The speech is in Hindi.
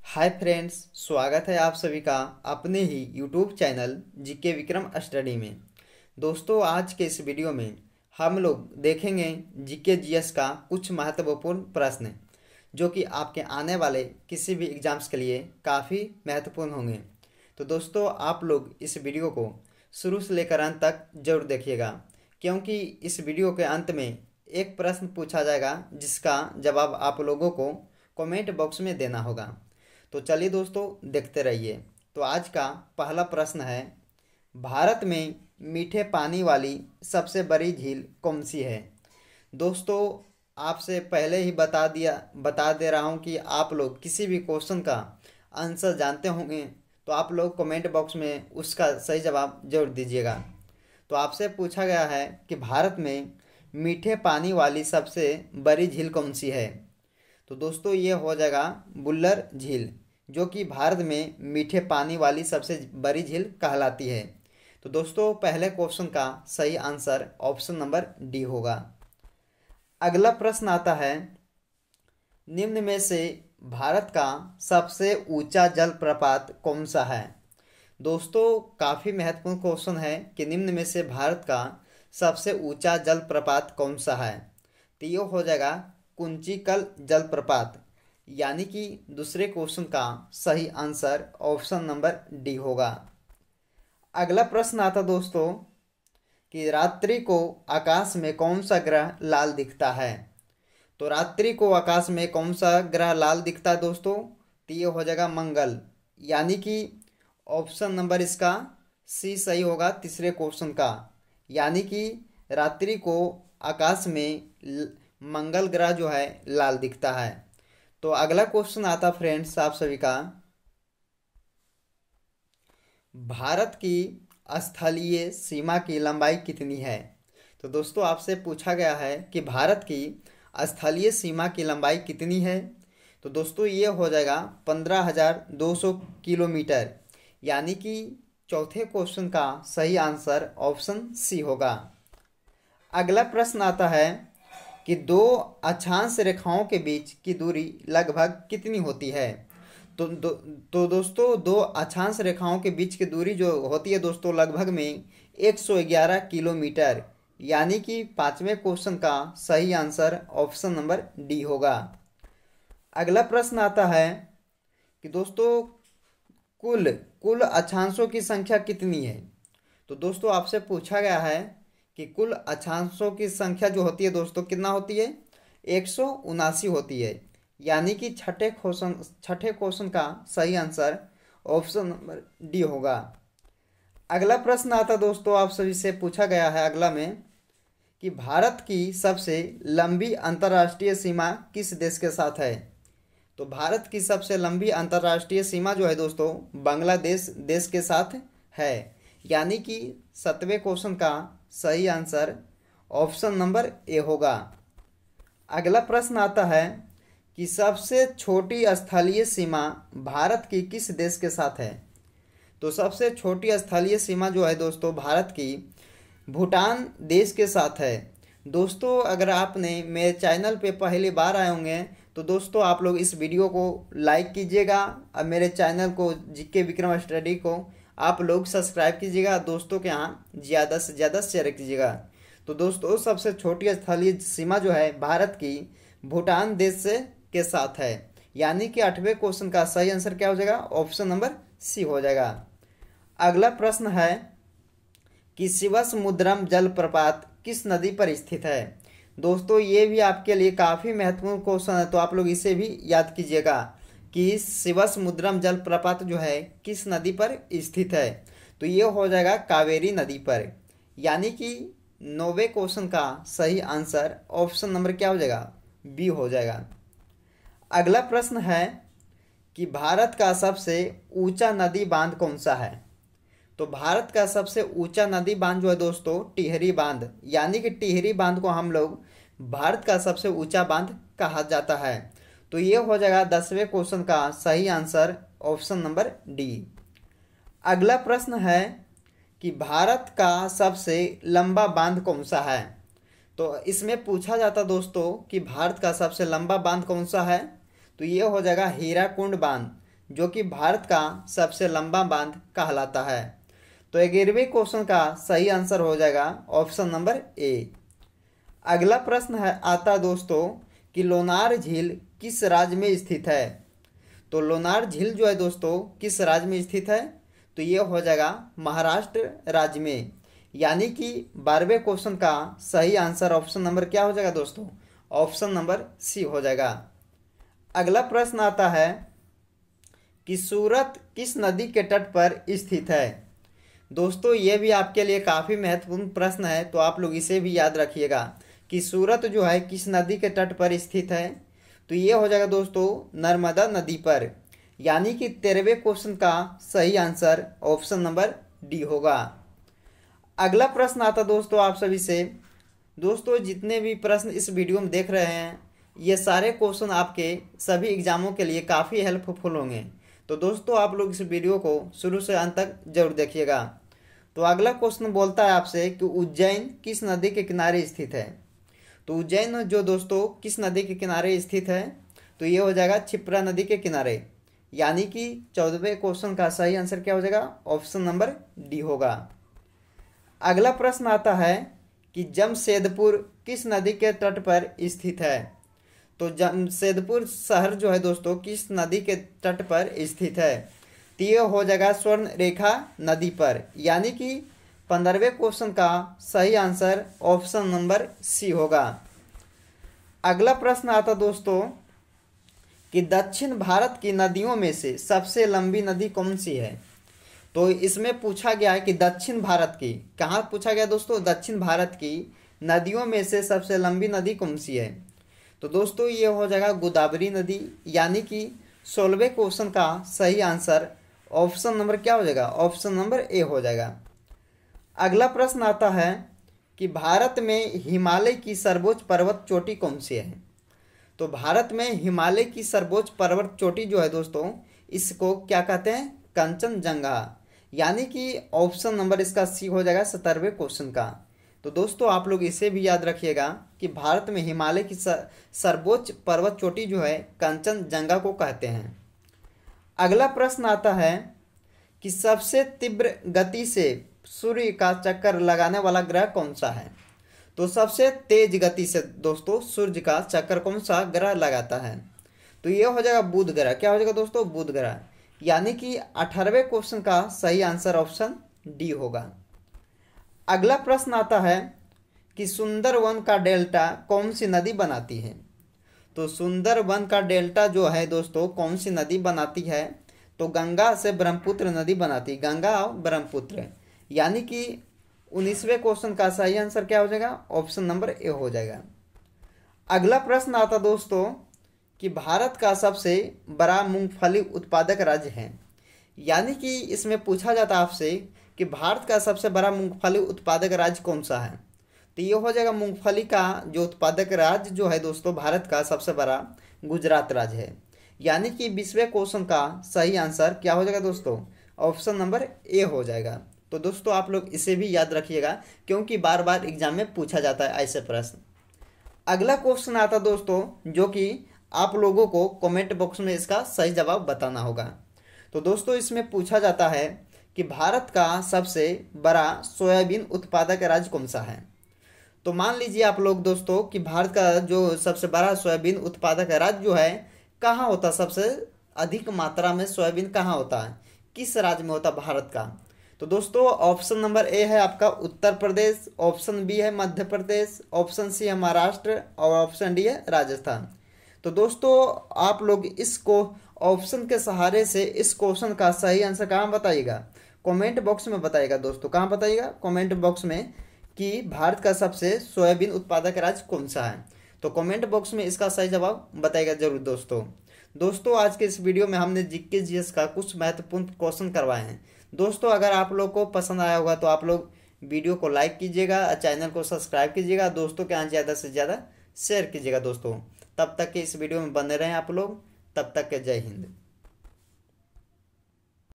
हाय फ्रेंड्स, स्वागत है आप सभी का अपने ही YouTube channel GK Vikram study में। दोस्तों, आज के इस वीडियो में हम लोग देखेंगे जीके जीएस का कुछ महत्वपूर्ण प्रश्न जो कि आपके आने वाले किसी भी एग्जाम्स के लिए काफ़ी महत्वपूर्ण होंगे। तो दोस्तों, आप लोग इस वीडियो को शुरू से लेकर अंत तक जरूर देखिएगा, क्योंकि इस वीडियो के अंत में एक प्रश्न पूछा जाएगा जिसका जवाब आप लोगों को कमेंट बॉक्स में देना होगा। तो चलिए दोस्तों, देखते रहिए। तो आज का पहला प्रश्न है, भारत में मीठे पानी वाली सबसे बड़ी झील कौन सी है। दोस्तों, आपसे पहले ही बता दे रहा हूँ कि आप लोग किसी भी क्वेश्चन का आंसर जानते होंगे तो आप लोग कमेंट बॉक्स में उसका सही जवाब जरूर दीजिएगा। तो आपसे पूछा गया है कि भारत में मीठे पानी वाली सबसे बड़ी झील कौन सी है। तो दोस्तों, ये हो जाएगा बुल्लर झील, जो कि भारत में मीठे पानी वाली सबसे बड़ी झील कहलाती है। तो दोस्तों, पहले क्वेश्चन का सही आंसर ऑप्शन नंबर डी होगा। अगला प्रश्न आता है, निम्न में से भारत का सबसे ऊंचा जलप्रपात कौन सा है। दोस्तों, काफ़ी महत्वपूर्ण क्वेश्चन है कि निम्न में से भारत का सबसे ऊंचा जलप्रपात कौन सा है। तो ये हो जाएगा कुंचिकल जलप्रपात, यानी कि दूसरे क्वेश्चन का सही आंसर ऑप्शन नंबर डी होगा। अगला प्रश्न आता दोस्तों कि रात्रि को आकाश में कौन सा ग्रह लाल दिखता है। तो रात्रि को आकाश में कौन सा ग्रह लाल दिखता है दोस्तों, तो ये हो जाएगा मंगल, यानी कि ऑप्शन नंबर इसका सी सही होगा तीसरे क्वेश्चन का, यानी कि रात्रि को आकाश में मंगल ग्रह जो है लाल दिखता है। तो अगला क्वेश्चन आता फ्रेंड्स आप सभी का, भारत की स्थलीय सीमा की लंबाई कितनी है। तो दोस्तों, आपसे पूछा गया है कि भारत की स्थलीय सीमा की लंबाई कितनी है। तो दोस्तों, ये हो जाएगा 15,200 किलोमीटर, यानी कि चौथे क्वेश्चन का सही आंसर ऑप्शन सी होगा। अगला प्रश्न आता है कि दो अक्षांश रेखाओं के बीच की दूरी लगभग कितनी होती है। तो दोस्तों, दो अक्षांश रेखाओं के बीच की दूरी जो होती है दोस्तों लगभग में 111 किलोमीटर, यानी कि पांचवें क्वेश्चन का सही आंसर ऑप्शन नंबर डी होगा। अगला प्रश्न आता है कि दोस्तों कुल कुल अक्षांशों की संख्या कितनी है। तो दोस्तों, आपसे पूछा गया है कि कुल अक्षांशों की संख्या जो होती है दोस्तों कितना होती है, 179 होती है, यानी कि छठे क्वेश्चन का सही आंसर ऑप्शन नंबर डी होगा। अगला प्रश्न आता दोस्तों आप सभी से पूछा गया है अगला में कि भारत की सबसे लंबी अंतर्राष्ट्रीय सीमा किस देश के साथ है। तो भारत की सबसे लंबी अंतर्राष्ट्रीय सीमा जो है दोस्तों बांग्लादेश देश के साथ है, यानी कि 7वें क्वेश्चन का सही आंसर ऑप्शन नंबर ए होगा। अगला प्रश्न आता है कि सबसे छोटी स्थलीय सीमा भारत की किस देश के साथ है। तो सबसे छोटी स्थलीय सीमा जो है दोस्तों भारत की भूटान देश के साथ है। दोस्तों, अगर आपने मेरे चैनल पे पहली बार आए होंगे तो दोस्तों आप लोग इस वीडियो को लाइक कीजिएगा और मेरे चैनल को जीके विक्रम स्टडी को आप लोग सब्सक्राइब कीजिएगा, दोस्तों के यहाँ ज़्यादा से ज़्यादा शेयर कीजिएगा। तो दोस्तों, सबसे छोटी स्थलीय सीमा जो है भारत की भूटान देश से के साथ है, यानी कि 8वें क्वेश्चन का सही आंसर क्या हो जाएगा, ऑप्शन नंबर सी हो जाएगा। अगला प्रश्न है कि शिवसमुद्रम जलप्रपात किस नदी पर स्थित है। दोस्तों, ये भी आपके लिए काफ़ी महत्वपूर्ण क्वेश्चन है, तो आप लोग इसे भी याद कीजिएगा कि शिवसमुद्रम जलप्रपात जो है किस नदी पर स्थित है। तो ये हो जाएगा कावेरी नदी पर, यानी कि 9वें क्वेश्चन का सही आंसर ऑप्शन नंबर क्या हो जाएगा, बी हो जाएगा। अगला प्रश्न है कि भारत का सबसे ऊंचा नदी बांध कौन सा है। तो भारत का सबसे ऊंचा नदी बांध जो है दोस्तों टिहरी बांध, यानी कि टिहरी बांध को हम लोग भारत का सबसे ऊंचा बांध कहा जाता है। तो ये हो जाएगा 10वें क्वेश्चन का सही आंसर ऑप्शन नंबर डी। अगला प्रश्न है कि भारत का सबसे लंबा बांध कौन सा है। तो इसमें पूछा जाता दोस्तों कि भारत का सबसे लंबा बांध कौन सा है। तो ये हो जाएगा हीराकुंड बांध, जो कि भारत का सबसे लंबा बांध कहलाता है? तो 11वें क्वेश्चन का सही आंसर हो जाएगा ऑप्शन नंबर ए। अगला प्रश्न है आता दोस्तों कि लोनार झील किस राज्य में स्थित है? तो लोनार झील जो है दोस्तों किस राज्य में स्थित है? तो ये हो जाएगा महाराष्ट्र राज्य में। यानी कि 12वें क्वेश्चन का सही आंसर ऑप्शन नंबर क्या हो जाएगा दोस्तों? ऑप्शन नंबर सी हो जाएगा। अगला प्रश्न आता है कि सूरत किस नदी के तट पर स्थित है? दोस्तों ये भी आपके लिए काफ़ी महत्वपूर्ण प्रश्न है, तो आप लोग इसे भी याद रखिएगा कि सूरत जो है किस नदी के तट पर स्थित है? तो ये हो जाएगा दोस्तों नर्मदा नदी पर। यानी कि 13वें क्वेश्चन का सही आंसर ऑप्शन नंबर डी होगा। अगला प्रश्न आता दोस्तों आप सभी से। दोस्तों जितने भी प्रश्न इस वीडियो में देख रहे हैं ये सारे क्वेश्चन आपके सभी एग्जामों के लिए काफ़ी हेल्पफुल होंगे, तो दोस्तों आप लोग इस वीडियो को शुरू से अंत तक जरूर देखिएगा। तो अगला क्वेश्चन बोलता है आपसे कि उज्जैन किस नदी के किनारे स्थित है? तो उज्जैन जो दोस्तों किस नदी के किनारे स्थित है? तो ये हो जाएगा क्षिप्रा नदी के किनारे। यानी कि 14वें क्वेश्चन का सही आंसर क्या हो जाएगा? ऑप्शन नंबर डी होगा। अगला प्रश्न आता है कि जमशेदपुर किस नदी के तट पर स्थित है? तो जमशेदपुर शहर जो है दोस्तों किस नदी के तट पर स्थित है? तो ये हो जाएगा स्वर्ण रेखा नदी पर। यानी कि 15वें क्वेश्चन का सही आंसर ऑप्शन नंबर सी होगा। अगला प्रश्न आता दोस्तों कि दक्षिण भारत की नदियों में से सबसे लंबी नदी कौन सी है? तो इसमें पूछा गया है कि दक्षिण भारत की, कहाँ पूछा गया दोस्तों? दक्षिण भारत की नदियों में से सबसे लंबी नदी कौन सी है? तो दोस्तों ये हो जाएगा गोदावरी नदी। यानी कि 16वें क्वेश्चन का सही आंसर ऑप्शन नंबर क्या हो जाएगा? ऑप्शन नंबर ए हो जाएगा। अगला प्रश्न आता है कि भारत में हिमालय की सर्वोच्च पर्वत चोटी कौन सी है? तो भारत में हिमालय की सर्वोच्च पर्वत चोटी जो है दोस्तों इसको क्या कहते हैं? कंचनजंगा। यानी कि ऑप्शन नंबर इसका सी हो जाएगा 17वें क्वेश्चन का। तो दोस्तों आप लोग इसे भी याद रखिएगा कि भारत में हिमालय की सर्वोच्च पर्वत चोटी जो है कंचनजंगा को कहते हैं। अगला प्रश्न आता है कि सबसे तीव्र गति से सूर्य का चक्कर लगाने वाला ग्रह कौन सा है? तो सबसे तेज गति से दोस्तों सूर्य का चक्कर कौन सा ग्रह लगाता है? तो ये हो जाएगा बुध ग्रह। क्या हो जाएगा दोस्तों? बुध ग्रह। यानी कि 18वें क्वेश्चन का सही आंसर ऑप्शन डी होगा। अगला प्रश्न आता है कि सुंदरवन का डेल्टा कौन सी नदी बनाती है? तो सुंदरवन का डेल्टा जो है दोस्तों कौन सी नदी बनाती है? तो गंगा से ब्रह्मपुत्र नदी बनाती है, गंगा और ब्रह्मपुत्र। यानी कि 19वें क्वेश्चन का सही आंसर क्या हो जाएगा? ऑप्शन नंबर ए हो जाएगा। अगला प्रश्न आता दोस्तों कि भारत का सबसे बड़ा मूंगफली उत्पादक राज्य है। यानी कि इसमें पूछा जाता है आपसे कि भारत का सबसे बड़ा मूंगफली उत्पादक राज्य कौन सा है? तो ये हो जाएगा मूंगफली का जो उत्पादक राज्य जो है दोस्तों भारत का सबसे बड़ा गुजरात राज्य है। यानी कि 20वें क्वेश्चन का सही आंसर क्या हो जाएगा दोस्तों? ऑप्शन नंबर ए हो जाएगा। तो दोस्तों आप लोग इसे भी याद रखिएगा क्योंकि बार बार एग्जाम में पूछा जाता है ऐसे प्रश्न। अगला क्वेश्चन आता दोस्तों जो कि आप लोगों को कमेंट बॉक्स में इसका सही जवाब बताना होगा। तो दोस्तों इसमें पूछा जाता है कि भारत का सबसे बड़ा सोयाबीन उत्पादक राज्य कौन सा है? तो मान लीजिए आप लोग दोस्तों कि भारत का जो सबसे बड़ा सोयाबीन उत्पादक राज्य जो है कहाँ होता है? सबसे अधिक मात्रा में सोयाबीन कहाँ होता है? किस राज्य में होता है भारत का? तो दोस्तों ऑप्शन नंबर ए है आपका उत्तर प्रदेश, ऑप्शन बी है मध्य प्रदेश, ऑप्शन सी है महाराष्ट्र और ऑप्शन डी है राजस्थान। तो दोस्तों आप लोग इसको ऑप्शन के सहारे से इस क्वेश्चन का सही आंसर कहाँ बताइएगा? कमेंट बॉक्स में बताइएगा दोस्तों। कहाँ बताइएगा? कमेंट बॉक्स में कि भारत का सबसे सोयाबीन उत्पादक राज्य कौन सा है। तो कमेंट बॉक्स में इसका सही जवाब बताइएगा जरूर दोस्तों आज के इस वीडियो में हमने जीके जीएस का कुछ महत्वपूर्ण क्वेश्चन करवाए हैं। दोस्तों अगर आप लोग को पसंद आया होगा तो आप लोग वीडियो को लाइक कीजिएगा, चैनल को सब्सक्राइब कीजिएगा, दोस्तों के यहाँ ज़्यादा से ज़्यादा शेयर कीजिएगा दोस्तों। तब तक के इस वीडियो में बने रहें आप लोग। तब तक के जय हिंद।